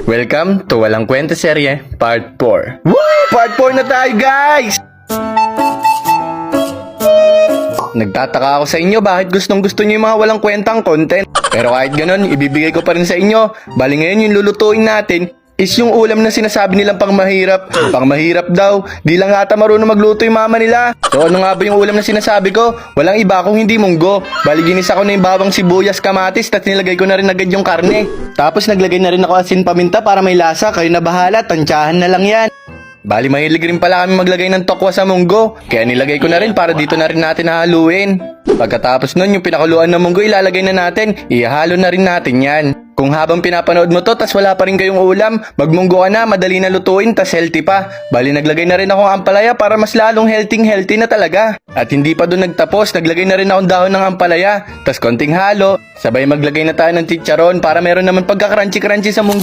Welcome to Walang Kwenta Serye, Part 4. Woo! Part 4 na tayo, guys! Nagtataka ako sa inyo bakit gustong-gusto nyo yung mga walang kwentang content. Pero kahit ganun, ibibigay ko pa rin sa inyo. Bali ngayon yung lulutuin natin is yung ulam na sinasabi nilang pang mahirap. Pang mahirap daw. Di lang ata marunong magluto yung mama nila. So ano nga ba yung ulam na sinasabi ko? Walang iba kung hindi munggo. Bali ginisa ko na yung bawang sibuyas, kamatis, at nilagay ko na rin agad yung karne. Tapos naglagay na rin ako asin paminta para may lasa. Kayo na bahala, tansyahan na lang yan. Bali mahilig rin pala kami maglagay ng tokwa sa munggo. Kaya nilagay ko na rin para dito na rin natin hahaluin. Pagkatapos nun yung pinakuluan ng munggo ilalagay na natin. Ihalo na rin natin yan. Kung habang pinapanood mo to tas wala pa rin kayong ulam, magmunggo ka na, madali na lutuin tas healthy pa. Bali naglagay na rin ako ng ampalaya para mas lalong healthy na talaga. At hindi pa doon nagtapos, naglagay na rin akong dahon ng ampalaya, tas konting halo. Sabay maglagay na tayo ng chicharon para meron naman pagka-crunchy sa munggo